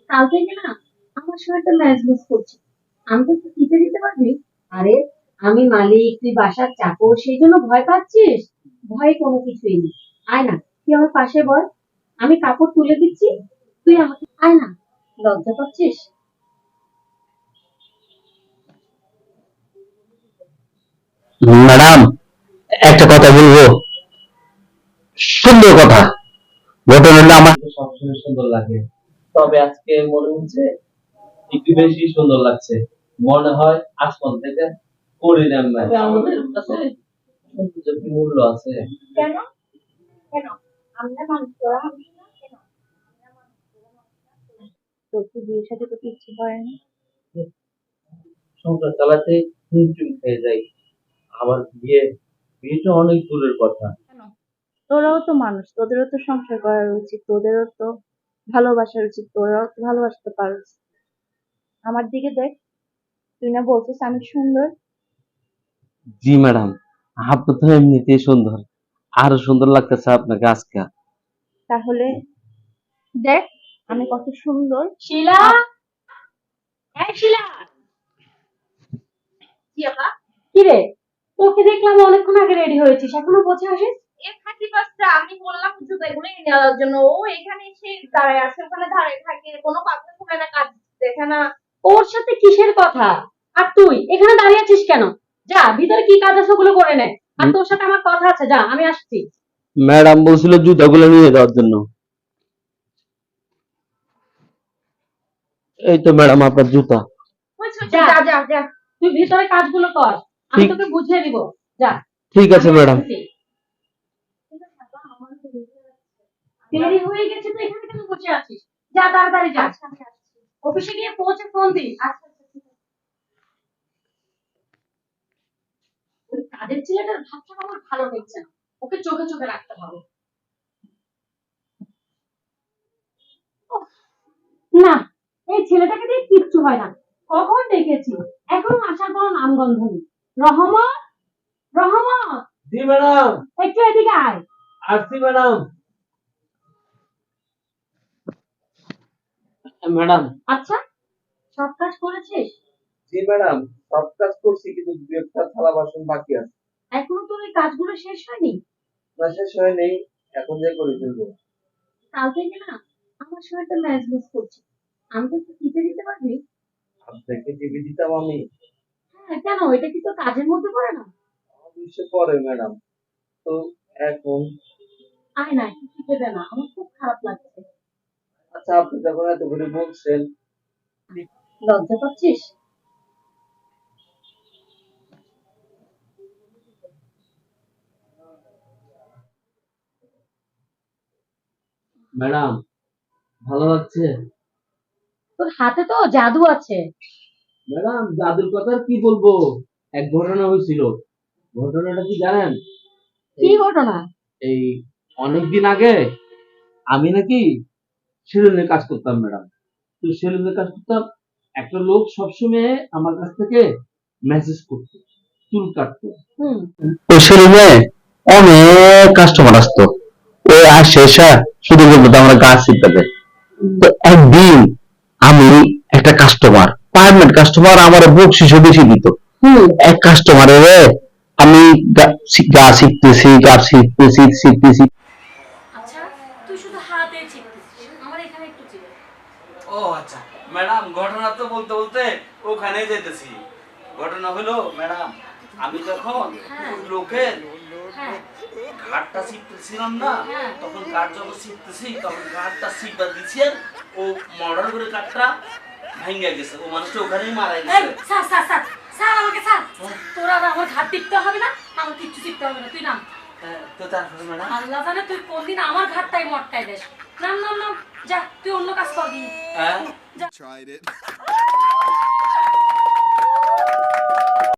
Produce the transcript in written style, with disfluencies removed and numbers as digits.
কাল থেকে না আমার শরীরটা ম্যাজম্যাজ করছে। আমি তো একটু টিপে দিতে পারবি? আরে আমি মালিক, তুই বাসার চাকর, সেই জন্য ভয় পাচ্ছিস? ভয় কোনো কিছুই নেই। আয় না, তুই আমার পাশে বল। আমি কাপড় তুলে দিচ্ছি, তুই আমাকে আয় না। লজ্জা পাচ্ছিস? ম্যাডাম, একটা কথা বলবো, সুন্দর কথা। ঘটনা হলো আমার সবসময় সুন্দর লাগে, তবে আজকে মনে হচ্ছে একটু বেশি সুন্দর লাগছে। মনে হয় আসমান থেকে পড়ে নেন না, তবে আমাদের কাছে সৌন্দর্যের কি মূল্য আছে? কেন? কেন? আমরা মানুষ, তোরা মানুষ না কেন? তোর কি বিয়ের সাথে করতে ইচ্ছে করে না? সংসার চালাতে হিমশিম খেয়ে যাই। আবার বিয়েটা অনেক দূরের কথা। কেন? তোরাও তো মানুষ, তোদেরও তো সংসার করা উচিত, তোদেরও তো ভালোবাসার উচিত, তোরাও তো ভালোবাসতে পারো। আমার দিকে দেখ, তুই না বলছিস আমি সুন্দর? জি ম্যাডাম, আপনি তো এমনিতেই সুন্দর, আরো সুন্দর লাগতেছে আপনাকে আজকে। তাহলে দেখ আমি কত সুন্দর। শিলা, এই শিলা। কি আপা? কি রে, তোকে দেখলাম অনেকক্ষণ আগে রেডি হয়েছিস, এখনো বসে আসিস? এ থাকি পাঁচটা আমি বললাম জুতাগুলো এনে দেওয়ার জন্য, ও এখানে এসে দাঁড়ায় আছে, ওখানে দাঁড়ায় থাকে, কোনো কথা শুনে না, কাজ দেখে না। ওর সাথে কিসের কথা? আর তুই এখানে দাঁড়িয়ে আছিস কেন? যা ভিতরে কি কাজ আছে ওগুলো করে নে। আর তোর সাথে আমার কথা আছে, যা আমি আসছি। ম্যাডাম বলছিল জুতাগুলো নিয়ে যাওয়ার জন্য। এই তো ম্যাডাম আপনার জুতা। যা যা যা, তুই ভিতরে কাজগুলো কর, আমি ঠিক তোকে বুঝিয়ে দিব। যা। ঠিক আছে আমি ম্যাডাম। আসছি। দেরি হয়ে গেছে তো এখানে কেন বসে আছিস? যা তাড়াতাড়ি যা। অফিসে গিয়ে পৌঁছে ফোন দিস। আচ্ছা আচ্ছা, ঠিক আছে। ওই কাজের ছেলেটার ভাবটা আমার ভালো হচ্ছে না, ওকে চোখে চোখে রাখতে হবে। উফ, না, এই ছেলেটাকে দিয়ে কিচ্ছু হয় না। কখন দেখেছি, এখনো আসার কোনো নামগন্ধ নেই। রহমত, রহমত, জি ম্যাডাম, একটু এদিকে আয়। আসছি ম্যাডাম। ম্যাডাম। আচ্ছা, সব কাজ করেছিস? জি ম্যাডাম, সব কাজ করছি, কিন্তু দু একটা থালা বাসন বাকি আছে। এখনো তোর এই কাজগুলো শেষ হয়নি? না, শেষ হয় নেই, এখন যে করে ফেলবো। কাল থেকে না আমার শরীরটা ম্যাজম্যাজ করছে। আমি তো একটু টিপে দিতে পারবি? আপনাকে টিভি দিতাম আমি? হ্যাঁ, কেন? এটা কি তোর কাজের মধ্যে পড়ে না? অবশ্যই পরে ম্যাডাম, তো এখন। আয় না, একটু টিপে দে না, আমার খুব খারাপ লাগছে। আচ্ছা, আপনি যখন এত করে বলছেন। লজ্জা পাচ্ছিস? ম্যাডাম, ভালো লাগছে? তোর হাতে তো জাদু আছে। ম্যাডাম, জাদুর কথা আর কি বলবো, এক ঘটনা হয়েছিল। ঘটনাটা কি জানেন? কি ঘটনা? এই অনেকদিন আগে আমি নাকি সেলুনে কাজ করতাম ম্যাডাম। তো সেলুনে কাজ করতাম, একটা লোক সবসময় আমার কাছ থেকে মেসেজ করতো, চুল কাটতো। হুম। ওই সেলুনে অনেক কাস্টমার আসতো। ওই আসে এসে শুধু বলতো আমরা গাছ শিখতে। তো একদিন আমি একটা কাস্টমার, পার্মানেন্ট কাস্টমার, আমার বকশিসও বেশি দিত। এক কাস্টমারের আমি গাছ শিখতেছি, গাছ শিখতেছি শিখতেছি। আচ্ছা, তুই শুধু হাতে চিপতেছিস, আমার এখানে একটু চিপে। ও আচ্ছা ম্যাডাম, ঘটনা তো বলতে বলতে ওখানে যেতেছি। ঘটনা হলো ম্যাডাম, আমি যখন হ্যাঁ। ওই লোকের হ্যাঁ। ঘাটটা চিপতেছিলাম না, হ্যাঁ। তখন কাঠ যখন চিপতেছি তখন ঘাটটা চিপা দিচ্ছে, ও মর্ডার করে কাঠটা ভাঙ্গা গেছে, ও মানুষটা ওখানেই মারা এই গেছে। স্যার স্যার স্যার, স্যার আমাকে স্যার, তোর আর আমার ঘাট টিপতে হবে না, আমার কিচ্ছু টিপতে হবে না, তুই নাম। তো তারপরে ম্যাডাম, আল্লাহ জানে তুই কোনদিন আমার ঘাটটাই মটকাই দেস। নাম নাম নাম, যা তুই অন্য কাজ করবি। হ্যাঁ যা। Tried it.